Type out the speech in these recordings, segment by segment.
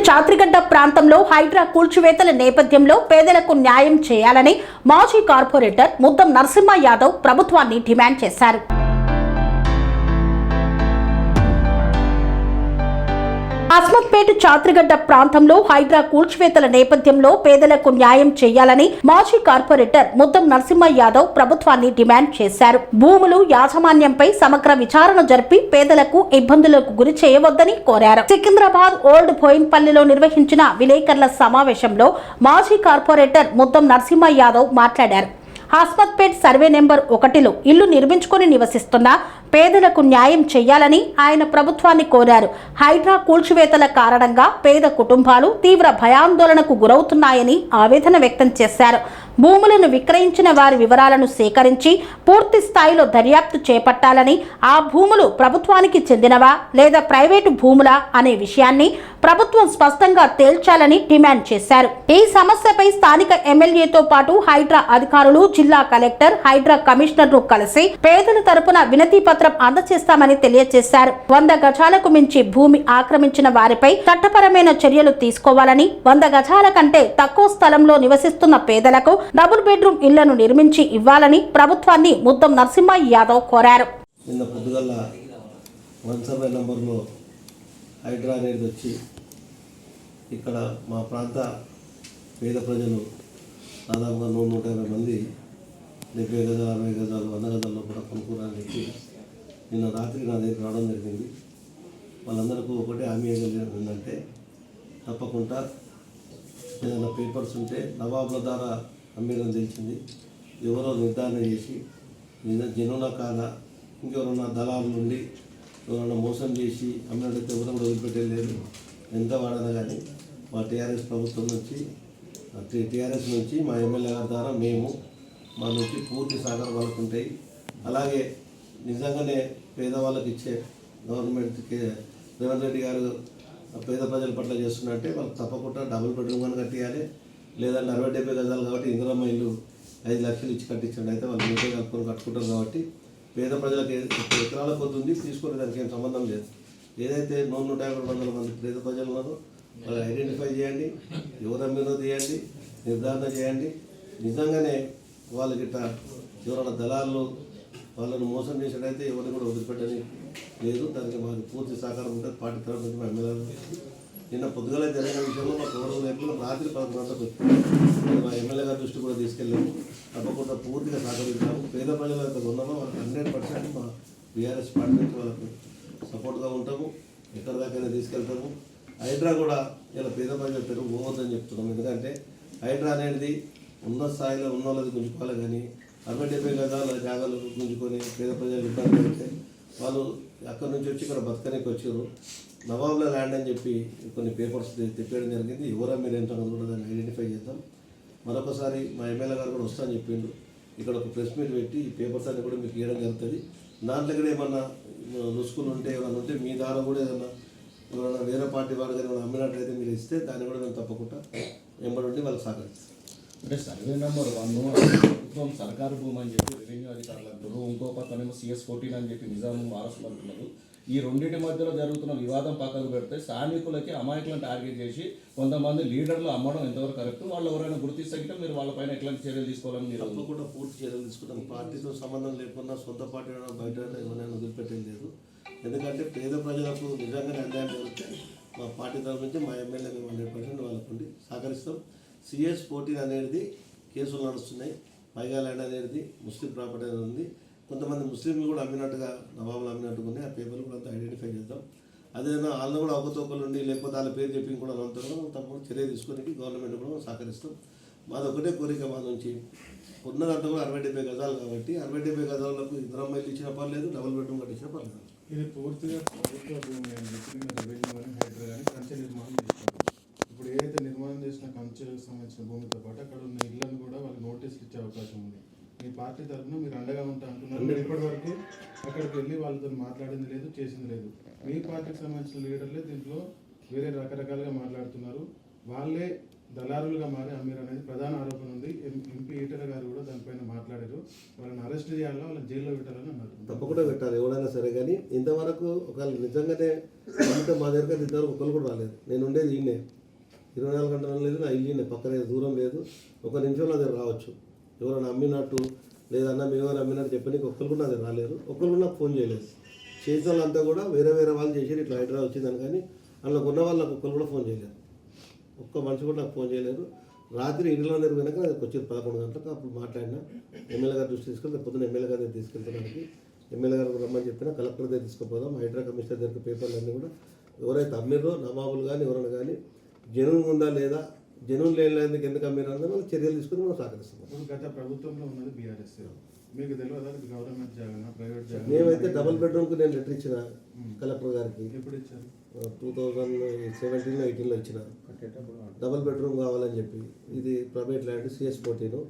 చాత్రిగడ్డ ప్రాంతంలో హైడ్రా కూల్చివేతల నేపథ్యంలో పేదలకు న్యాయం చేయాలని మాజీ కార్పొరేటర్ ముద్దం నరసింహ యాదవ్ ప్రభుత్వాన్ని డిమాండ్ చేశారు. అస్మత్పేట చాత్రిగడ్డ ప్రాంతంలో హైడ్రా కూల్చివేతల నేపథ్యంలో పేదలకు న్యాయం చేయాలని మాజీ కార్పొరేటర్ ముద్దం నరసింహ యాదవ్ ప్రభుత్వాన్ని డిమాండ్ చేశారు. భూములు యాజమాన్యంపై సమగ్ర విచారణ జరిపి పేదలకు ఇబ్బందులకు గురి చేయవద్దని కోరారు. సికింద్రాబాద్ ఓల్డ్ బోయిన్పల్లిలో నిర్వహించిన విలేకరుల సమావేశంలో మాజీ కార్పొరేటర్ ముద్దం నరసింహ యాదవ్ మాట్లాడారు. అస్మత్పేట్ సర్వే నెంబర్ 1లో ఇల్లు నిర్మించుకొని నివసిస్తున్న పేదలకు న్యాయం చేయాలని ఆయన ప్రభుత్వాన్ని కోరారు. హైడ్రా కూల్చివేతల కారణంగా పేద కుటుంబాలు తీవ్ర భయాందోళనకు గురవుతున్నాయని ఆవేదన వ్యక్తం చేశారు. భూములను విక్రయించిన వారి వివరాలను సేకరించి పూర్తి స్థాయిలో దర్యాప్తు చేపట్టాలని, ఆ భూములు ప్రభుత్వానికి చెందినవా లేదా ప్రైవేటు భూములా అనే విషయాన్ని ప్రభుత్వం స్పష్టంగా తేల్చాలని డిమాండ్ చేశారు. ఈ సమస్యపై స్థానిక ఎమ్మెల్యేతో పాటు హైడ్రా అధికారులు, జిల్లా కలెక్టర్, హైడ్రా కమిషనర్ ను కలిసి పేదల తరపున వినతి పత్రం అందజేస్తామని తెలియజేశారు. 100 గజాలకు మించి భూమి ఆక్రమించిన వారిపై చట్టపరమైన చర్యలు తీసుకోవాలని, 100 గజాల కంటే తక్కువ స్థలంలో నివసిస్తున్న పేదలకు డబుల్ బెడ్రూమ్ ఇళ్లను నిర్మించి ఇవ్వాలని ప్రభుత్వాన్ని ముద్దం నరసింహ యాదవ్ కోరారు. నిన్న పొద్దుగల 1 సర్వే నంబర్లో హైడ్రా అనేది వచ్చి ఇక్కడ మా ప్రాంత పేద ప్రజలు దాదాపుగా 150 మంది 70 గజాలు, 60 గజాలు, 100 గజాల్లో కూడా కొనుక్కోవాలని చెప్పి నిన్న రాత్రి నా దగ్గర రావడం జరిగింది. వాళ్ళందరికీ ఒకటే హామీ ఏంటంటే తప్పకుండా ఏదైనా పేపర్స్ ఉంటే నవాబుల ద్వారా అమ్మేయడం తెలిసింది, ఎవరో నిర్ధారణ చేసి జనుల కాల ఇంకెవరన్నా దళాల నుండి ఎవరన్నా మోసం చేసి అమ్మినట్టయితే ఎవరు కూడా వదిలిపెట్టలేదు. ఎంత వాడనా కానీ మా టీఆర్ఎస్ ప్రభుత్వం నుంచి టీఆర్ఎస్ నుంచి మా ఎమ్మెల్యే గారి ద్వారా మేము మా నుంచి పూర్తి సహకారం వాళ్ళకు ఉంటాయి. అలాగే నిజంగానే పేదవాళ్ళకి ఇచ్చే గవర్నమెంట్కి రేవంత్ రెడ్డి గారు పేద ప్రజల పట్ల చేస్తున్నట్టే వాళ్ళకి తప్పకుండా డబుల్ బెడ్రూమ్ కానీ కట్టియాలి, లేదంటే 60-70 గజాలు కాబట్టి ఇందిరమ్మ ఇల్లు 5 లక్షలు ఇచ్చి కట్టించండి. అయితే వాళ్ళు మీటే కలుపుకొని కట్టుకుంటారు కాబట్టి పేద ప్రజలకు ఎకరాల కొద్ది ఉంది, తీసుకునే దానికి ఏం సంబంధం లేదు. ఏదైతే 150 మంది పేద ప్రజలు ఉన్నారో వాళ్ళు ఐడెంటిఫై చేయండి, ఎవరు అమ్మినో తీయండి, నిర్ధారణ చేయండి. నిజంగానే వాళ్ళకి ఇట్లా ఎవరైనా దళాలు వాళ్ళను మోసం చేసినట్టయితే ఎవరిని కూడా వదిలిపెట్టని లేదు. దానికి మాకు పూర్తి సహకారం ఉంటుంది. పార్టీ తరఫు నుంచి మా ఎమ్మెల్యే నిన్న పొద్దుగల జరిగిన విషయంలో మాకు ఎవరు లేకుండా రాత్రి 11 గంటలకు వచ్చి మా ఎమ్మెల్యే గారి దృష్టి కూడా తీసుకెళ్ళాము. తప్పకుండా పూర్తిగా సహకరించాము. పేద ప్రజలు అయితే ఉన్నామో వాళ్ళకి 100% మా బీఆర్ఎస్ పార్టీ నుంచి వాళ్ళకు సపోర్ట్గా ఉంటాము. ఎక్కడి దాకైనా తీసుకెళ్తాము. హైడ్రా కూడా ఇలా పేద ప్రజల పెరుగు పోవద్దని చెప్తున్నాము. ఎందుకంటే హైడ్రా అనేది ఉన్న స్థాయిలో ఉన్న వాళ్ళది గుంజుకోవాలి, కానీ 60-70 గజాల జాగాలు గుంజుకొని పేద ప్రజలు ఇబ్బంది పెడితే వాళ్ళు అక్కడి నుంచి వచ్చి ఇక్కడ బతకనికి వచ్చారు. నవాబుల ల్యాండ్ అని చెప్పి కొన్ని పేపర్స్ తెప్పేయడం జరిగింది. ఎవరా మీరు ఏంటో కూడా దాన్ని ఐడెంటిఫై చేద్దాం. మరొకసారి మా ఎమ్మెల్యే గారు కూడా వస్తామని చెప్పిండు. ఇక్కడ ఒక ప్రెస్ మీట్ పెట్టి ఈ పేపర్స్ అన్ని కూడా మీకు ఇవ్వడం జరుగుతుంది. దాంట్లో కూడా ఏమన్నా రుసుకులు ఉంటే ఏమైనా ఉంటే మీ ద్వారా కూడా ఏదైనా ఎవరైనా వేరే పార్టీ వాళ్ళు కానీ ఏమైనా అమ్మినట్లయితే మీరు ఇస్తే దాన్ని కూడా మేము తప్పకుండా ఎంబడి ఉండి వాళ్ళకి సహకరిస్తాం. అంటే సర్వే నెంబర్ 1 ప్రభుత్వం సర్కారు భూమి అని చెప్పి రెవెన్యూ అధికారులు అంటారు, ఇంకో పక్కనేమో CS14 అని చెప్పి నిజాము వారసులు అంటున్నారు. ఈ రెండింటి మధ్యలో జరుగుతున్న వివాదం పక్కకు పెడితే స్థానికులకి అమాయకులను టార్గెట్ చేసి కొంతమంది లీడర్లు అమ్మడం ఎంతవరకు కరెక్ట్, వాళ్ళు ఎవరైనా గుర్తిస్తే మీరు వాళ్ళపైన ఎట్లాంటి చర్యలు తీసుకోవాలని మీరు తప్పకుండా పూర్తి చర్యలు తీసుకుంటాం. పార్టీతో సంబంధం లేకుండా సొంత పార్టీ బయట ఎవరైనా వదిలిపెట్టేది లేదు. ఎందుకంటే పేద ప్రజలకు నిజంగానే అన్యాయం జరిగితే మా పార్టీ తరఫు నుంచి మా ఎమ్మెల్యే మేము 100% వాళ్ళకు ఉండి సహకరిస్తాం. CS14 అనేది కేసులు నడుస్తున్నాయి. పైగా ల్యాండ్ అనేది ముస్లిం ప్రాపర్టీ అనేది ఉంది. కొంతమంది ముస్లింలు కూడా అమ్మినట్టుగా నవాబులు అమ్మినట్టుగా ఉన్నాయి. ఆ పేపర్లు కూడా అంతా ఐడెంటిఫై చేద్దాం. అదేనా వాళ్ళని కూడా అవకతవకలు ఉండి లేకపోతే వాళ్ళ పేరు చెప్పి కూడా అంతా కూడా తప్పకుండా చర్య తీసుకొని గవర్నమెంట్ కూడా సహకరిస్తాం. మాది ఒకటే కోరిక, మా నుంచి ఉన్నదంతా కూడా 60-70 గజాలు కాబట్టి 60-70 గజాలకు ఇందిరమ్మ ఇల్లు ఇచ్చిన పర్లేదు, డబుల్ బెడ్రూమ్ కట్టించిన పర్లేదు. ఇది పూర్తిగా ప్రభుత్వ భూమి అని చెప్పి రెవెన్యూ కానీ హైడ్రా కానీ కంచె నిర్మాణం చేస్తారు. ఇప్పుడు ఏదైతే నిర్మాణం చేసిన కంచెలకు సంబంధించిన భూమితో పాటు అక్కడ ఉన్న ఇళ్లను కూడా వాళ్ళకి నోటీసులు ఇచ్చే అవకాశం ఉంది. మీ పార్టీ తరఫున మీరు అండగా ఉంటా అంటున్నారు. మీరు ఇప్పటి వరకు అక్కడికి వెళ్ళి వాళ్ళతో మాట్లాడింది లేదు, చేసింది లేదు. మీ పార్టీకి సంబంధించిన లీడర్లే దీంట్లో వేరే రకరకాలుగా మాట్లాడుతున్నారు. వాళ్ళే దళారులుగా మారి అమ్మారు అనేది ప్రధాన ఆరోపణ ఉంది. ఎంపీ ఈటల గారు కూడా దానిపైన మాట్లాడారు. వాళ్ళని అరెస్ట్ చేయాలా, వాళ్ళని జైల్లో పెట్టాలని అన్నారు. తప్పకుండా పెట్టాలి ఎవడైనా సరే. కానీ ఇంతవరకు ఒకవేళ నిజంగానే అంటే మా దగ్గర ఇంతవరకు ఒకరు కూడా రాలేదు. నేను ఉండేది ఈయనే, 24 గంటలు లేదు, నా ఇల్లు పక్కనే, దూరం లేదు, ఒక నిమిషంలో అది రావచ్చు. ఎవరైనా అమ్మినట్టు లేదన్నా మేము ఎవరు అమ్మినట్టు చెప్పడానికి ఒక్కరు కూడా అది రాలేరు. ఒక్కరు కూడా నాకు ఫోన్ చేయలేదు. చేసిన వాళ్ళంతా కూడా వేరే వేరే వాళ్ళు చేసి ఇట్లా హైదరాబాద్ వచ్చిందని, కానీ అందులో ఉన్న వాళ్ళకి ఒక్కరు కూడా ఫోన్ చేయలేదు. ఒక్క మనిషి కూడా నాకు ఫోన్ చేయలేదు. రాత్రి ఇంట్లో దగ్గర వెనక నాకు వచ్చి 11 గంటలకు అప్పుడు మాట్లాడినా, ఎమ్మెల్యే గారు దృష్టి తీసుకెళ్తే పొద్దున్న ఎమ్మెల్యే గారి దగ్గర తీసుకెళ్తానికి ఎమ్మెల్యే గారు రమ్మని చెప్పినా, కలెక్టర్ దగ్గర తీసుకుపోదాం, హైడ్రా కమిషనర్ దగ్గర పేపర్లు అన్నీ కూడా ఎవరైతే అమ్మిరో నవాబులు కానీ ఎవరైనా కానీ జనున్ ఉందా లేదా, జనున్ లేనందుకు ఎందుకు అమ్మిరో అన్నది చర్యలు తీసుకుని మనం సహకరిస్తాం. ఇప్పుడు గత ప్రభుత్వంలో ఉన్నది బీఆర్ఎస్. మీకు తెలియదా గవర్నమెంట్ జాగా, ప్రైవేట్ జాగా? మేమైతే డబుల్ బెడ్రూమ్కి నేను లెటర్ ఇచ్చిన కలెక్టర్ గారికి. ఎప్పుడు ఇచ్చారు? 2017, 18లో ఇచ్చిన. డబుల్ బెడ్రూమ్ కావాలని చెప్పి, ఇది ప్రైవేట్ ల్యాండ్ CS14,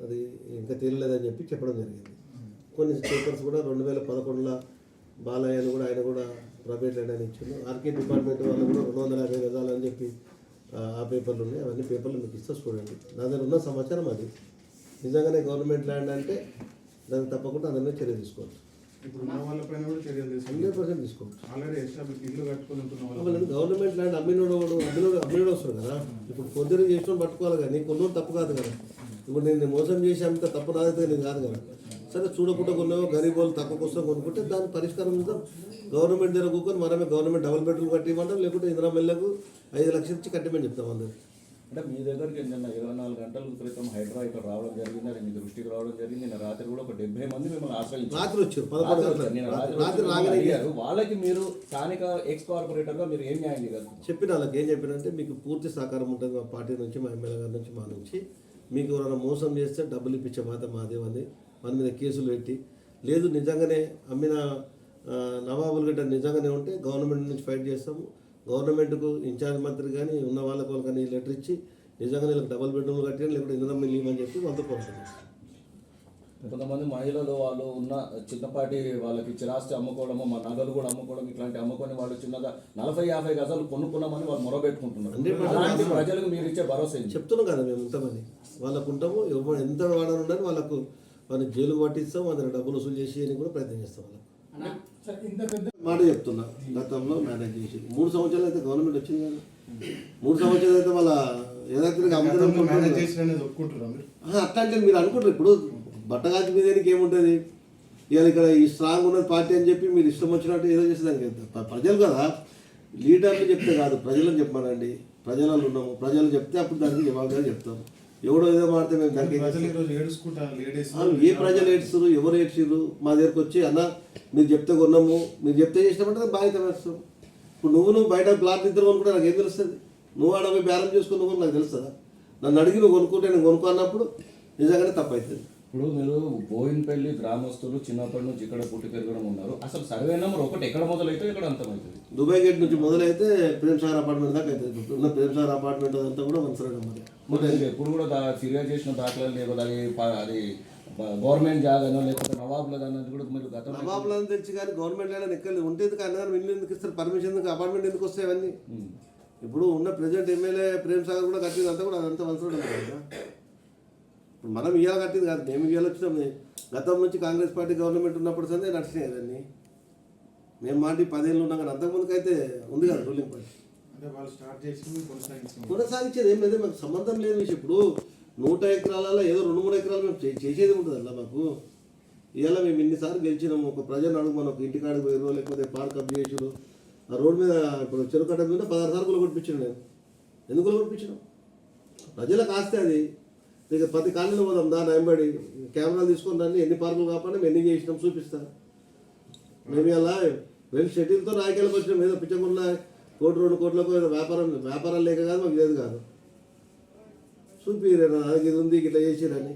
అది ఇంకా తెలియలేదని చెప్పి చెప్పడం జరిగింది. కొన్ని పేపర్స్ కూడా 2011లో బాలయ్య అని కూడా ఆయన కూడా ప్రైవేట్ ల్యాండ్ అని ఇచ్చిండు. ఆర్కే డిపార్ట్మెంట్ వాళ్ళు కూడా 250 గజాలు అని చెప్పి ఆ పేపర్లు ఉన్నాయి. అవన్నీ పేపర్లు మీకు ఇస్తా చూడండి. నా దగ్గర ఉన్న సమాచారం అది. నిజంగానే గవర్నమెంట్ ల్యాండ్ అంటే దానికి తప్పకుండా అందరినీ చర్య తీసుకోవచ్చు. ఇప్పుడు ఉన్న వాళ్ళపైన కూడా చర్యలు తీసుకుంటారు. 100% తీసుకోవచ్చు. ఆల్రెడీ ఎస్టాబ్లిష్ ఇల్లు కట్టుకుని ఉంటున్న వాళ్ళు వాళ్ళని గవర్నమెంట్ ల్యాండ్ అమ్మినోడు వస్తారు కదా. ఇప్పుడు పొద్దున చేసిన పట్టుకోవాలి కదా, నీకు కొన్నోడు తప్పు కాదు కదా. ఇప్పుడు నేను మోసం చేసి అంత తప్పు నాదైతే నేను కాదు కదా. సరే చూడకుండా కొన్నామో గరీబ్ వాళ్ళు తక్కువ కోసం కొనుక్కుంటే దాని పరిష్కారం ఉందాం. గవర్నమెంట్ దగ్గర కూర్చొని మనమే గవర్నమెంట్ డబుల్ బెడ్రూమ్ కట్టిమంటాం, లేకుంటే ఇందిరా మెల్లకు 5 లక్షలు ఇచ్చి కట్టిమని చెప్తాం అందరికి. అంటే మీ దగ్గరికి ఏంటన్నా 24 గంటల క్రితం హైడ్రా ఇక్కడ రావడం జరిగింది, అది మీ దృష్టికి రావడం జరిగింది. నిన్న రాత్రి కూడా ఒక 70 మంది మిమ్మల్ని ఆశ్రయించారు. రాత్రి వచ్చారు 11 గంటలకు. రాత్రి రాగానే అడిగారు. వాళ్ళకి మీరు స్థానిక ఎక్స్ కార్పొరేటర్గా మీరు ఏం న్యాయం చేయగలరు? చెప్పిన వాళ్ళకి ఏం చెప్పినంటే, మీకు పూర్తి సహకారం ఉంటుంది మా పార్టీ నుంచి, మా ఎమ్మెల్యే గారి నుంచి, మా నుంచి. మీకు ఎవరైనా మోసం చేస్తే డబ్బులు ఇప్పించే బాధ మాదేమంది. మన మీద కేసులు పెట్టి, లేదు నిజంగానే అమ్మిన నవాబులు గట్ట నిజంగానే ఉంటే గవర్నమెంట్ నుంచి ఫైట్ చేస్తాము. గవర్నమెంట్కు ఇన్ఛార్జ్ మంత్రి కానీ ఉన్న వాళ్ళకి కానీ లెటర్ ఇచ్చి నిజంగానే వీళ్ళకి డబుల్ బెడ్రూమ్లు కట్టినా, లేకుంటే ఇందిరా మిల్లు ఇవ్వమని చెప్పి వాళ్ళతో కోరుతున్నాం. కొంతమంది మహిళలు వాళ్ళు ఉన్న చిన్నపాటి వాళ్ళకి చిరాస్తి అమ్ముకోవడము, మా నగలు కూడా అమ్ముకోవడం, ఇట్లాంటి అమ్ముకొని వాళ్ళు చిన్నగా 40-50 గజాలు కొనుక్కున్నామని వాళ్ళు మొరబెట్టుకుంటున్నారు. అలాంటి ప్రజలకు మీరు ఇచ్చే భరోసా ఏంటి? చెప్తున్నాం కదా మేము ఇంతమంది వాళ్ళకు ఉంటాము. ఎవరు ఎంత వాడాలని వాళ్ళకు వాళ్ళని జైలు పట్టిస్తాం, వాళ్ళని డబ్బులు వసూలు చేసి అని కూడా ప్రయత్నం చేస్తాం. వాళ్ళకి మాట చెప్తున్నా, గతంలో మేనేజ్ చేసి 3 సంవత్సరాలు అయితే గవర్నమెంట్ వచ్చింది కదా. 3 సంవత్సరాలు అయితే వాళ్ళ ఏదైతే అట్లా అంటే మీరు అనుకుంటారు. ఇప్పుడు బట్టగాచి మీద ఏముంటుంది, ఇవాళ ఇక్కడ ఈ స్ట్రాంగ్ ఉన్నది పార్టీ అని చెప్పి మీరు ఇష్టం వచ్చినట్టు ఏదో చేసేదానికి ప్రజలు కదా లీడర్లు చెప్తే కాదు, ప్రజలను చెప్పమానండి. ప్రజలలో ఉన్నాము, ప్రజలు చెప్తే అప్పుడు దానికి జవాబుగా చెప్తాం. ఎవడో ఏదో మాడితే మేము దానికి ఏ ప్రజలు ఏడ్చురు, ఎవరు ఏడ్చిర్రు మా దగ్గరకు వచ్చి అన్న మీరు చెప్తే కొన్నాము, మీరు చెప్తే చేసినామంటే బాధ్యత వేస్తాం. ఇప్పుడు నువ్వు బయట ప్లాట్ ఇద్దరు కొనుక్కుంటే నాకు ఏం తెలుస్తుంది? నువ్వు ఆడ పోయి బేరం చేసుకుని నువ్వు నాకు తెలుస్తుందా? నన్ను అడిగి నువ్వు కొనుక్కుంటే నేను కొనుక్కున్నప్పుడు నిజంగానే తప్పు అవుతుంది. ఇప్పుడు మీరు బోయిన్పల్లి గ్రామస్తులు చిన్నప్పటి నుంచి ఇక్కడ పుట్టి పెరగడం ఉన్నారు. అసలు సర్వే నెంబర్ 1 ఎక్కడ మొదలైతే ఇక్కడ అంతమవుతుంది? దుబాయ్ గేట్ నుంచి మొదలైతే ప్రేమ్సాగర్ అపార్ట్మెంట్ దాకా అవుతుంది. ఉన్న ప్రేమ్సాగర్ అపార్ట్మెంట్ అంతా కూడా 1 సర్వే నెంబర్. ఎప్పుడు కూడా ఫిర్యాదు చేసిన దాఖలాలు లేకపోతే అది గవర్నమెంట్ జాగానో లేకపోతే నవాబులది అన్నది కూడా మీరు గతంలో నవాబులను తెచ్చి కానీ గవర్నమెంట్ అయినా ఎక్కడ ఉంటే అన్నదాన్ని ఇల్లు ఎందుకు ఇస్తారు, పర్మిషన్ ఎందుకు, అపార్ట్మెంట్ ఎందుకు వస్తాయి అవన్నీ? ఇప్పుడు ఉన్న ప్రెసిడెంట్ ఎమ్మెల్యే ప్రేమ్సాగర్ కూడా కట్టింది అంతా కూడా అదంతా 1 సర్వే నెంబర్ కదా. ఇప్పుడు మనం ఇవాళ కట్టింది కాదు, మేము ఇవాళ వచ్చినాం. గతం నుంచి కాంగ్రెస్ పార్టీ గవర్నమెంట్ ఉన్నప్పుడు సందే నడిచినాయి అదన్నీ. మేము మాటి 10 ఏళ్ళు ఉన్నాం కానీ అంతకుముందుకు అయితే ఉంది కదా రూలింగ్ పార్టీ. కొనసాగించేది ఏం లేదు, మాకు సంబంధం లేదు విషయం. ఇప్పుడు 100 ఎకరాలలో ఏదో 2-3 ఎకరాలు మేము చేసేది ఉంటుంది అలా మాకు. ఇవాళ మేము ఇన్నిసార్లు గెలిచినాము. ఒక ప్రజలు అడుగు మనం ఒక ఇంటికాడికి పోయారు, లేకపోతే పార్క్ అప్ చేసారు. ఆ రోడ్డు మీద ఇప్పుడు చెరుకట్ట మీద 16 సార్లు కొట్టించాను నేను. ఎందుకు కొట్టించినాం? ప్రజలకు ఆస్తే అది. ఇక 10 కాలనీలు పోదాం దాన్ని ఎంబడి కెమెరాలు తీసుకొని దాన్ని ఎన్ని పార్కులు కాకుండా మేము ఎన్ని చేసినాం చూపిస్తాం. మేము ఇలా వెల్ షెడ్యూల్తో రాయకెళ్ళకి వచ్చినాం. ఏదో పిచ్చకుండా 1 కోటి 2 కోట్లకు ఏదో వ్యాపారాలు లేక కాదు, మాకు లేదు కాదు. చూపిరేనా ఇది ఉంది ఇట్లా చేసిరని.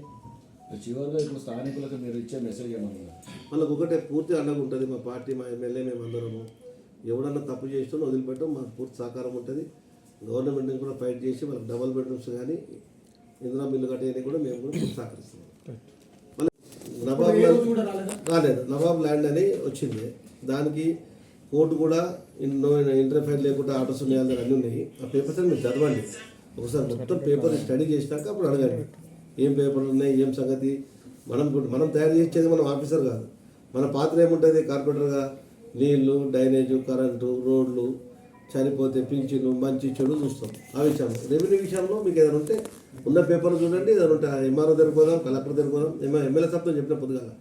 చివరిగా ఇప్పుడు స్థానికులకు మీరు ఇచ్చే మెసేజ్ ఏమన్నా? వాళ్ళకు ఒకటే పూర్తి అండగా ఉంటుంది మా పార్టీ, మా ఎమ్మెల్యే, మేము అందరము. ఎవడన్నా తప్పు చేసినా వదిలిపెట్టడం మాకు పూర్తి సహకారం ఉంటుంది. గవర్నమెంట్ని కూడా ఫైట్ చేసి వాళ్ళకి డబుల్ బెడ్రూమ్స్ కానీ ఇందిరా మిల్లు కట్టేది కూడా మేము కూడా పూర్తి సహకరిస్తున్నాం. మళ్ళీ నవాబ్ ల్యాండ్ అని వచ్చింది. దానికి కోర్టు కూడా ఇంటర్ఫైర్ లేకుండా ఆర్డర్స్ ఉన్నాయి, అన్నీ ఉన్నాయి. ఆ పేపర్స్ అని మీరు చదవండి. ఒకసారి మొత్తం పేపర్ స్టడీ చేసినాక అప్పుడు అడగండి ఏం పేపర్లు ఉన్నాయి ఏం సంగతి. మనం తయారు చేసేది మనం ఆఫీసర్ కాదు. మన పాత్ర ఏముంటుంది కార్పొరేటర్గా, నీళ్లు, డ్రైనేజు, కరెంటు, రోడ్లు, చనిపోతే పింఛను, మంచి చెడు చూస్తాం. ఆ విషయంలో రెవెన్యూ విషయంలో మీకు ఏదైనా ఉంటే ఉన్న పేపర్లు చూడండి. ఏదైనా ఉంటే ఎంఆర్ఓ దగ్గరికి పోదాం, కలెక్టర్ దగ్గరికి పోదాం. ఎమ్మెల్యే సభ్యులు చెప్పిన పొద్దుగాల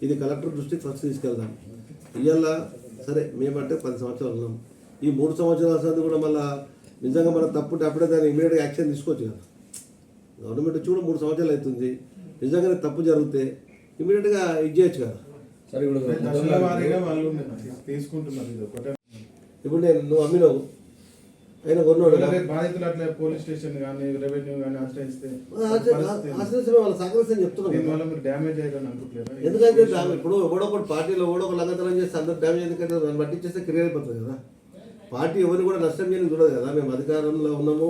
ఇది కలెక్టర్ దృష్టికి ఫస్ట్ తీసుకెళ్దాం. ఇవాళ సరే మేమంటే 10 సంవత్సరాలు ఉన్నాం. ఈ 3 సంవత్సరాల సంది కూడా మళ్ళీ నిజంగా మనం తప్పుంటే అప్పుడే దాన్ని ఇమీడియట్గా యాక్షన్ తీసుకోవచ్చు కదా. గవర్నమెంట్ చూడ 3 సంవత్సరాలు అవుతుంది, నిజంగానే తప్పు జరిగితే ఇమీడియట్గా ఇది చేయొచ్చు కదా. సరే ఇప్పుడు దశల వారీగా వాళ్ళు తీసుకుంటున్నారు. ఇది ఒకటే ఇప్పుడు నువ్వు అమ్మినావు, అయినా కొన్నాడు బాధితులు అట్లా పోలీస్ స్టేషన్ కానీ రెవెన్యూ కానీ ఆశ్రయిస్తే ఆశ్రయించడం వాళ్ళ సహకరిస్తని చెప్తున్నాం. దీనివల్ల మీరు డ్యామేజ్ అయ్యారని అనుకుంటారా? ఎందుకంటే ఇప్పుడు ఒకటి పార్టీలో ఒకటి లంగతనం చేస్తే అందరూ డ్యామేజ్ ఎందుకంటే దాన్ని పట్టించేస్తే క్లియర్ అయిపోతుంది కదా. పార్టీ ఎవరిని కూడా నష్టం చేయని చూడదు కదా. మేము అధికారంలో ఉన్నాము,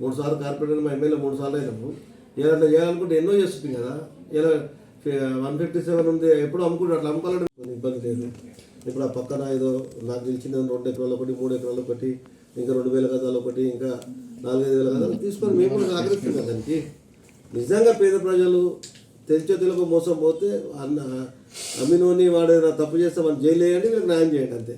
3 సార్లు కార్పొరేటర్, మా ఎమ్మెల్యే 3 సార్లు అయినాము. ఇలా అట్లా చేయాలనుకుంటే ఎన్నో చేస్తుంది కదా. ఇలా 157 ఉంది, ఎప్పుడు అమ్ముకుంటే అట్లా అమ్ముకోవాలంటే ఇబ్బంది లేదు. ఇప్పుడు ఆ పక్కన ఏదో నాకు తెలిసిన 2 ఎకరాలు ఒకటి, 3 ఎకరాలు ఒకటి, ఇంకా 2000 గజాలు ఒకటి, ఇంకా 4-5 వేల గజాలు తీసుకొని మేము కూడా సహకరిస్తాం కదా దానికి. నిజంగా పేద ప్రజలు తెలియక మోసం పోతే అమ్మినోని వాడు తప్పు చేస్తే మనం జైలు వేయండి, వీళ్ళకి న్యాయం చేయండి అంతే.